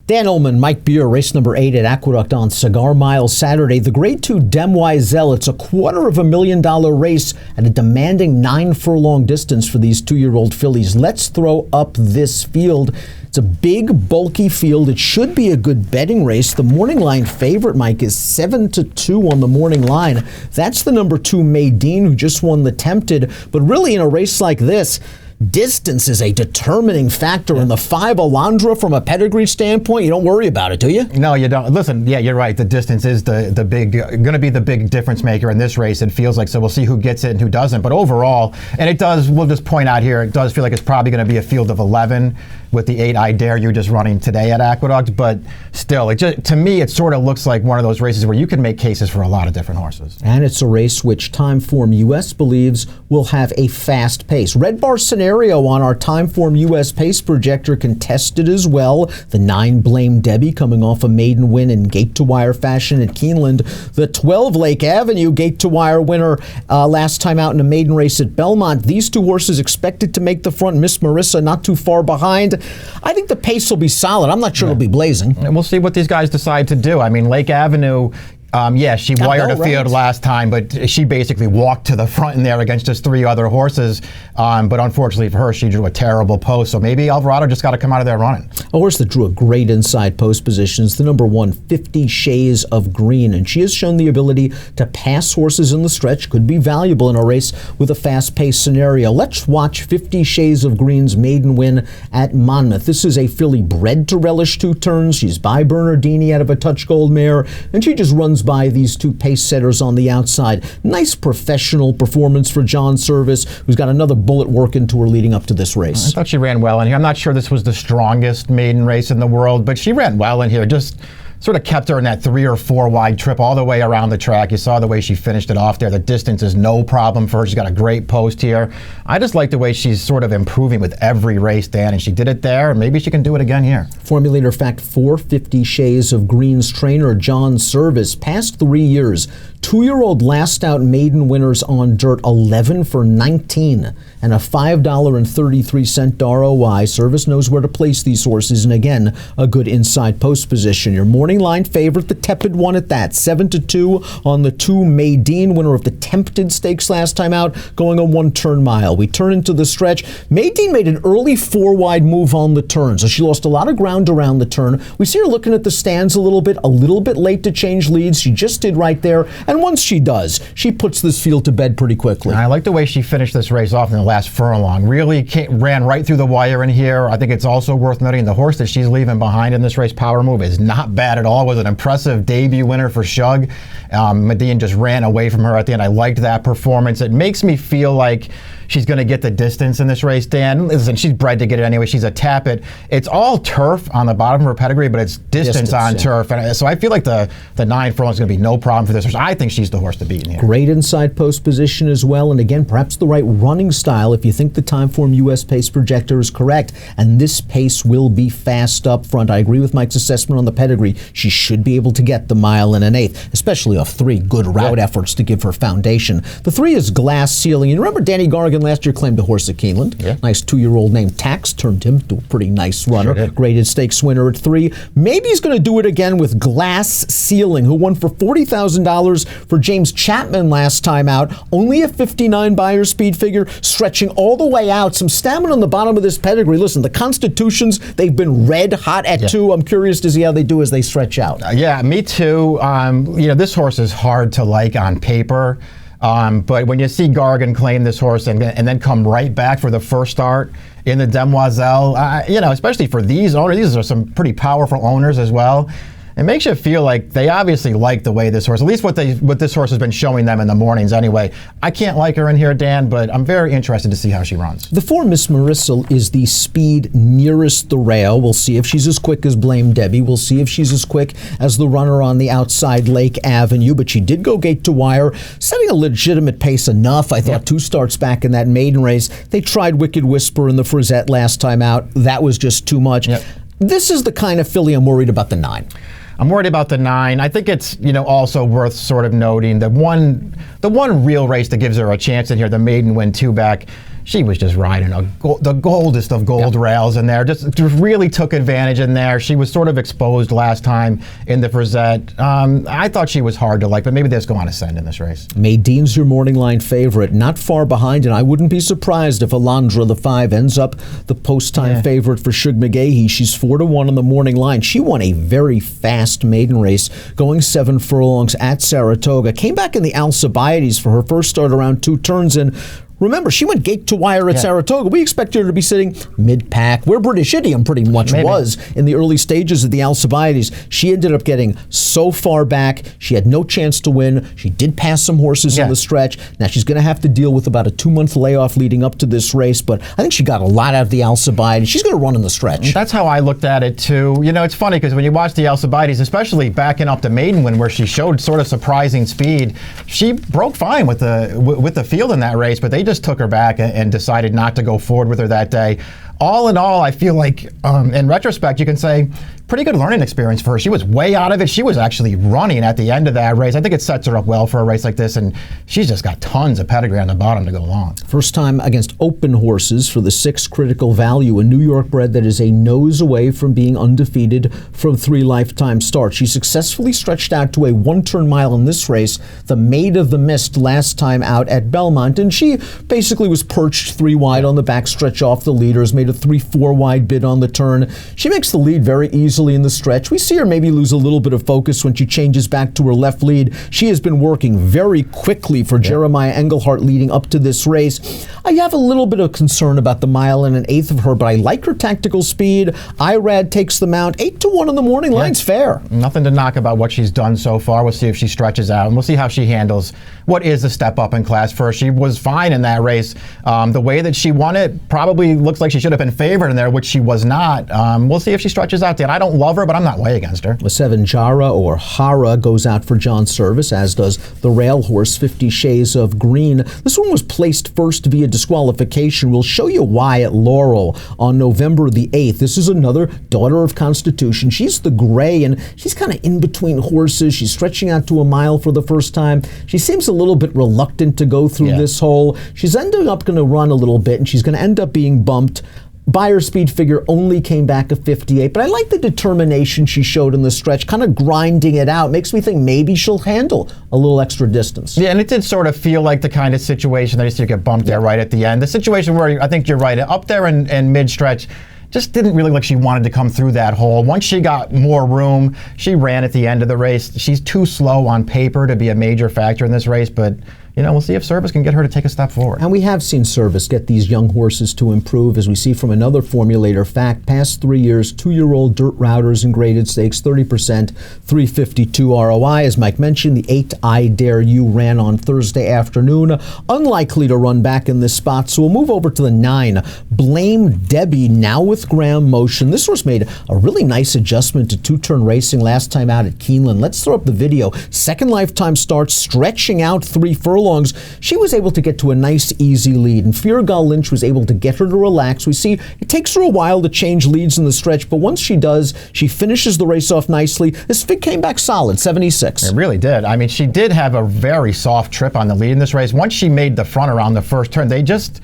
Dan Illman, Mike Beer, race number 8 at Aqueduct on Cigar Mile Saturday. The Grade 2 Demoiselle, it's a $250,000 race at a demanding 9 furlong distance for these 2-year-old fillies. Let's throw up this field. It's a big, bulky field. It should be a good betting race. The morning line favorite, Mike, is 7-2 on the morning line. That's the number 2 Maiden, who just won the Tempted. But really, in a race like this, distance is a determining factor. In the 5 Alondra, from a pedigree standpoint, you don't worry about it, do you? No, you don't. Listen, yeah, you're right. The distance is the big, going to be the big difference maker in this race. It feels like, so we'll see who gets it and who doesn't. But overall, and it does, we'll just point out here, it does feel like it's probably going to be a field of 11 with the 8 I Dare You just running today at Aqueduct. But still, to me, it sort of looks like one of those races where you can make cases for a lot of different horses. And it's a race which Timeform US believes will have a fast pace. Red bar scenario on our Timeform US pace projector contested as well. The 9 Blame Debbie coming off a maiden win in gate to wire fashion at Keeneland. The 12 Lake Avenue gate to wire winner last time out in a maiden race at Belmont. These 2 horses expected to make the front. Miss Marissa not too far behind. I think the pace will be solid. I'm not sure it'll be blazing. And we'll see what these guys decide to do. I mean, Lake Avenue, yeah, she wired a field last time, but she basically walked to the front in there against just 3 other horses. But unfortunately for her, she drew a terrible post. So maybe Alvarado just got to come out of there running. A horse that drew a great inside post position is the number 1, 50 Shades of Green. And she has shown the ability to pass horses in the stretch. Could be valuable in a race with a fast-paced scenario. Let's watch 50 Shades of Green's maiden win at Monmouth. This is a filly bred to relish 2 turns. She's by Bernardini out of a Touch Gold mare. And she just runs by these 2 pace setters on the outside. Nice professional performance for John Service, who's got another bullet working to her leading up to this race. I thought she ran well in here. I'm not sure this was the strongest maiden race in the world, but she ran well in here. Just sort of kept her in that 3 or 4 wide trip all the way around the track. You saw the way she finished it off there. The distance is no problem for her. She's got a great post here. I just like the way she's sort of improving with every race, Dan, and she did it there, and maybe she can do it again here. Formulator fact 450 Shades of Green's trainer, John Service, past 3 years, 2-year-old last out maiden winners on dirt, 11 for 19, and a $5.33 ROI. Service knows where to place these horses, and again, a good inside post position. Your morning line favorite, the tepid one at that, 7-2 on the 2 Maiden, winner of the Tempted Stakes last time out, going a 1-turn mile. We turn into the stretch. Maiden made an early 4-wide move on the turn, so she lost a lot of ground around the turn. We see her looking at the stands a little bit late to change leads. She just did right there, and once she does, she puts this field to bed pretty quickly. I like the way she finished this race off in the last furlong. Really ran right through the wire in here. I think it's also worth noting the horse that she's leaving behind in this race, Power Move, is not bad at all. It was an impressive debut winner for Shug. Maiden just ran away from her at the end. I liked that performance. It makes me feel like she's going to get the distance in this race, Dan. Listen, she's bred to get it anyway. She's a tap-it. It's all turf on the bottom of her pedigree, but it's distance on turf. And so I feel like the 9 furlong is going to be no problem for this horse. I think she's the horse to beat in here. Great inside post position as well. And again, perhaps the right running style if you think the Timeform US pace projector is correct. And this pace will be fast up front. I agree with Mike's assessment on the pedigree. She should be able to get the 1 1/8, especially off 3 good route efforts to give her foundation. The 3 is Glass Ceiling. You remember Danny Gargan last year claimed a horse at Keeneland. Yeah. Nice 2-year-old named Tax turned him to a pretty nice runner. Sure, graded stakes winner at 3. Maybe he's going to do it again with Glass Ceiling, who won for $40,000 for James Chapman last time out. Only a 59 buyer speed figure, stretching all the way out. Some stamina on the bottom of this pedigree. Listen, the Constitutions, they've been red hot at 2. I'm curious to see how they do as they stretch out. Yeah, me too. This horse is hard to like on paper. But when you see Gargan claim this horse and then come right back for the first start in the Demoiselle, especially for these owners, these are some pretty powerful owners as well. It makes you feel like they obviously like the way this horse, at least what this horse has been showing them in the mornings anyway. I can't like her in here, Dan, but I'm very interested to see how she runs. The 4 Miss Marissa is the speed nearest the rail. We'll see if she's as quick as Blame Debbie. We'll see if she's as quick as the runner on the outside Lake Avenue, but she did go gate to wire, setting a legitimate pace enough. I thought 2 starts back in that maiden race. They tried Wicked Whisper in the Frisette last time out. That was just too much. Yep. This is the kind of filly I'm worried about the 9. I'm worried about the 9. I think it's, also worth sort of noting that the one real race that gives her a chance in here, the Maiden win 2 back. she was just riding the goldest of gold rails in there. Just really took advantage in there. She was sort of exposed last time in the Frisette. I thought she was hard to like, but maybe they just go on ascend in this race. Mayden's your morning line favorite, not far behind, and I wouldn't be surprised if Alondra, the 5, ends up the post-time favorite for Shug McGahee. She's 4-1 on the morning line. She won a very fast maiden race, going 7 furlongs at Saratoga. Came back in the Alcibiades for her first start around 2 turns, and remember, she went gate to wire at Saratoga. We expect her to be sitting mid-pack, where British Idiom pretty much was in the early stages of the Alcibiades. She ended up getting so far back, she had no chance to win. She did pass some horses in the stretch. Now she's going to have to deal with about a 2-month layoff leading up to this race, but I think she got a lot out of the Alcibiades. She's going to run in the stretch. That's how I looked at it, too. You know, it's funny because when you watch the Alcibiades, especially backing up to Maiden where she showed sort of surprising speed, she broke fine with the field in that race, but they just took her back and decided not to go forward with her that day. All in all, I feel like, in retrospect, you can say, pretty good learning experience for her. She was way out of it. She was actually running at the end of that race. I think it sets her up well for a race like this, and she's just got tons of pedigree on the bottom to go along. First time against open horses for the 6th Critical Value, a New York bred that is a nose away from being undefeated from 3 lifetime starts. She successfully stretched out to a 1-turn mile in this race, the Maid of the Mist last time out at Belmont, and she basically was perched 3 wide on the backstretch off the leaders, made a 3-4 wide bid on the turn. She makes the lead very easily in the stretch. We see her maybe lose a little bit of focus when she changes back to her left lead. She has been working very quickly for Jeremiah Engelhardt leading up to this race. I have a little bit of concern about the 1 1/8 of her, but I like her tactical speed. Irad takes the mount. 8-1 on the morning line's fair. Nothing to knock about what she's done so far. We'll see if she stretches out, and we'll see how she handles what is a step up in class for her. She was fine in that race. The way that she won it probably looks like she should have been favored in there, which she was not. We'll see if she stretches out there. I don't love her, but I'm not way against her. The 7 Jara or Hara goes out for John Service, as does the rail horse 50 Shades of Green. This one was placed first via disqualification. We'll show you why at Laurel on November the 8th. This is another daughter of Constitution. She's the gray, and she's kind of in between horses. She's stretching out to a mile for the first time. She seems a little bit reluctant to go through this hole. She's ending up going to run a little bit, and she's going to end up being bumped. Buyer speed figure only came back a 58, but I like the determination she showed in the stretch, kind of grinding it out. Makes me think maybe she'll handle a little extra distance. Yeah, and it did sort of feel like the kind of situation that used to get bumped there right at the end. The situation where I think you're right, up there in mid-stretch, just didn't really look like she wanted to come through that hole. Once she got more room, she ran at the end of the race. She's too slow on paper to be a major factor in this race, but you know, we'll see if Service can get her to take a step forward. And we have seen Service get these young horses to improve, as we see from another formulator fact. Past 3 years, 2-year-old dirt routers in graded stakes, 30%, 352 ROI. As Mike mentioned, the 8 I Dare You ran on Thursday afternoon. Unlikely to run back in this spot, so we'll move over to the 9. Blame Debbie, now with Graham Motion. This horse made a really nice adjustment to 2-turn racing last time out at Keeneland. Let's throw up the video. 2nd lifetime start, stretching out 3 furlongs. She was able to get to a nice, easy lead, and Fiergal Lynch was able to get her to relax. We see it takes her a while to change leads in the stretch, but once she does, she finishes the race off nicely. This fig came back solid, 76. It really did. I mean, she did have a very soft trip on the lead in this race. Once she made the front around the first turn, they just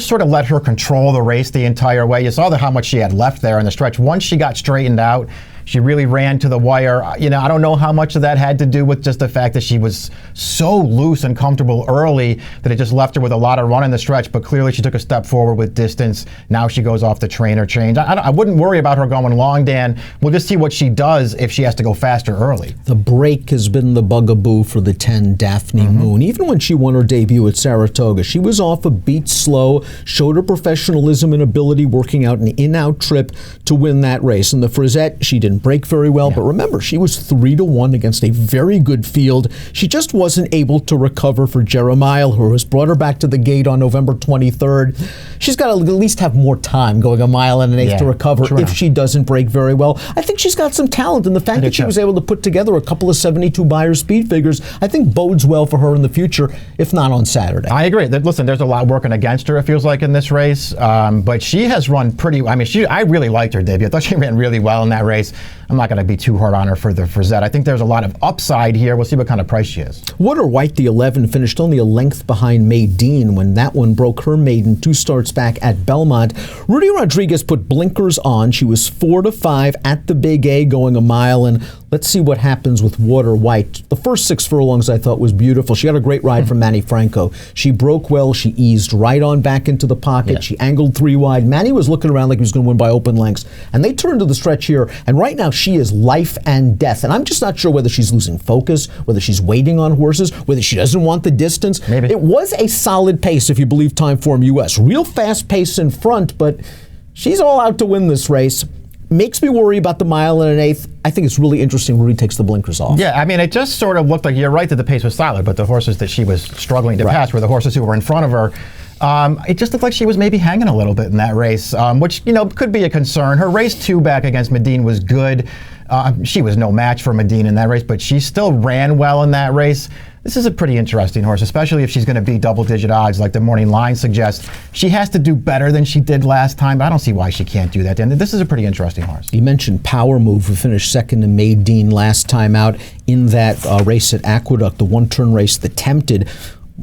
sort of let her control the race the entire way. You saw how much she had left there in the stretch. Once she got straightened out, she really ran to the wire. You know, I don't know how much of that had to do with just the fact that she was so loose and comfortable early that it just left her with a lot of run in the stretch, but clearly she took a step forward with distance. Now she goes off the trainer change. I wouldn't worry about her going long, Dan. We'll just see what she does if she has to go faster early. The break has been the bugaboo for the 10 Daphne Moon. Even when she won her debut at Saratoga, she was off a beat slow, showed her professionalism and ability working out an in-out trip to win that race. In the Frisette, she didn't break very well, but remember, she was 3-1 against a very good field. She just wasn't able to recover for Jeremiah, who has brought her back to the gate on November 23rd. She's got to at least have more time going 1 1/8 to recover if she doesn't break very well. I think she's got some talent, and the fact that she was able to put together a couple of 72 buyer speed figures, I think bodes well for her in the future, if not on Saturday. I agree. Listen, there's a lot working against her, it feels like, in this race, but she has run pretty, I mean, I really liked her debut. I thought she ran really well in that race. I'm not going to be too hard on her for the Frizette. I think there's a lot of upside here. We'll see what kind of price she is. Water White, the 11, finished only a length behind Maiden when that one broke her maiden 2 starts back at Belmont. Rudy Rodriguez put blinkers on. She was 4-5 at the Big A, going a mile, and let's see what happens with Water White. The first 6 furlongs I thought was beautiful. She got a great ride from Manny Franco. She broke well. She eased right on back into the pocket. Yeah. She angled 3 wide. Manny was looking around like he was going to win by open lengths, and they turned to the stretch here, and right now she is life and death, and I'm just not sure whether she's losing focus, whether she's waiting on horses, whether she doesn't want the distance. Maybe. It was a solid pace if you believe Timeform US. Real fast pace in front, but she's all out to win this race. Makes me worry about the 1.125. I think it's really interesting Rudy takes the blinkers off. Yeah, I mean, it just sort of looked like, you're right that the pace was solid, but the horses that she was struggling to pass were the horses who were in front of her. It just looked like she was maybe hanging a little bit in that race, which, could be a concern. Her race 2 back against Maiden was good. She was no match for Maiden in that race, but she still ran well in that race. This is a pretty interesting horse, especially if she's going to be double-digit odds like the morning line suggests. She has to do better than she did last time, but I don't see why she can't do that. And this is a pretty interesting horse. You mentioned Power Move, who finished second to Maiden last time out in that race at Aqueduct, the one-turn race that tempted.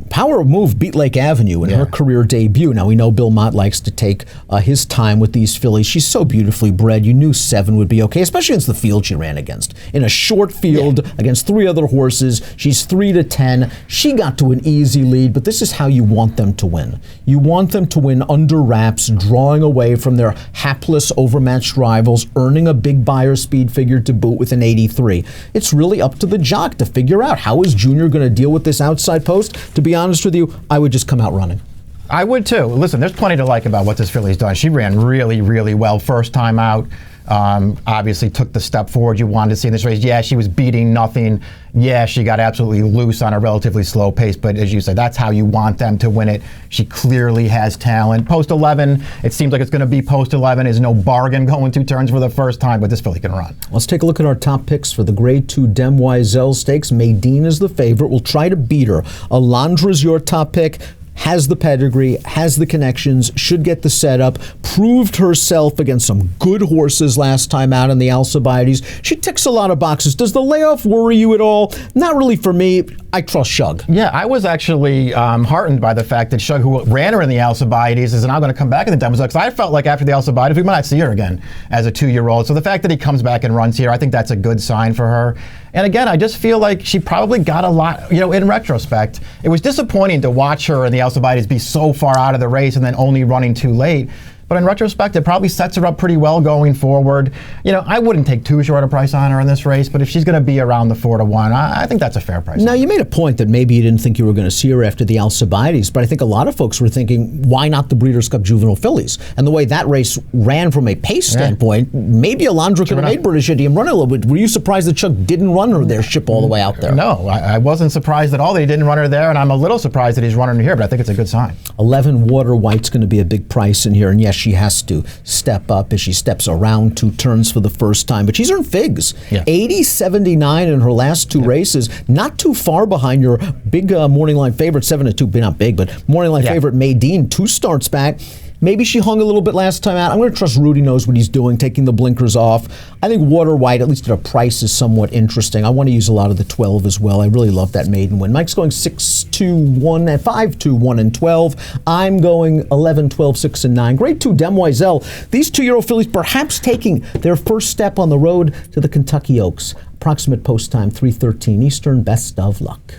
Power Move beat Lake Avenue in her career debut. Now, we know Bill Mott likes to take his time with these fillies. She's so beautifully bred. You knew 7 would be okay, especially against the field she ran against. In a short field against 3 other horses, she's 3-10. She got to an easy lead, but this is how you want them to win. You want them to win under wraps, drawing away from their hapless, overmatched rivals, earning a big buyer speed figure to boot with an 83. It's really up to the jock to figure out how is Junior going to deal with this outside post. To be honest with you, I would just come out running. I would too. Listen, there's plenty to like about what this filly's done. She ran really, really well first time out. Obviously took the step forward you wanted to see in this race. Yeah, she was beating nothing. Yeah, she got absolutely loose on a relatively slow pace, but as you said, that's how you want them to win it. She clearly has talent. Post 11, it seems like it's going to be post 11. Is no bargain going 2 turns for the first time, but this filly can run. Let's take a look at our top picks for the Grade 2 Demoiselle Stakes. Maiden is the favorite. We'll try to beat her. Alondra's your top pick. Has the pedigree, has the connections, should get the setup, proved herself against some good horses last time out in the Alcibiades. She ticks a lot of boxes. Does the layoff worry you at all? Not really for me. I trust Shug. Yeah, I was actually heartened by the fact that Shug, who ran her in the Alcibiades, is now going to come back in the Demoiselle, because I felt like after the Alcibiades, we might not see her again as a 2-year-old. So the fact that he comes back and runs here, I think that's a good sign for her. And again, I just feel like she probably got a lot, in retrospect. It was disappointing to watch her in the Alcibiades be so far out of the race and then only running too late. But in retrospect, it probably sets her up pretty well going forward. I wouldn't take too short a price on her in this race, but if she's going to be around the 4-1, I think that's a fair price. Now, you made a point that maybe you didn't think you were going to see her after the Alcibiades, but I think a lot of folks were thinking, why not the Breeders' Cup Juvenile Fillies? And the way that race ran from a pace standpoint, maybe Alondra could have made British Indian run a little bit. Were you surprised that Chuck didn't run her their ship all the way out there? No, I wasn't surprised at all that he didn't run her there, and I'm a little surprised that he's running her here, but I think it's a good sign. 11 Water White's going to be a big price in here, and yes, she has to step up as she steps around 2 turns for the first time, but she's earned figs. 80-79 in her last 2 races, not too far behind your big morning line favorite, 7-2, not big, but morning line favorite Maiden, 2 starts back. Maybe she hung a little bit last time out. I'm going to trust Rudy knows what he's doing, taking the blinkers off. I think Water White, at least at a price, is somewhat interesting. I want to use a lot of the 12 as well. I really love that maiden win. Mike's going 6-2-1 and 5-2-1 and 12. I'm going 11, 12, 6 and 9. Grade 2 Demoiselle. These 2-year-old fillies perhaps taking their first step on the road to the Kentucky Oaks. Approximate post time 3:13 Eastern. Best of luck.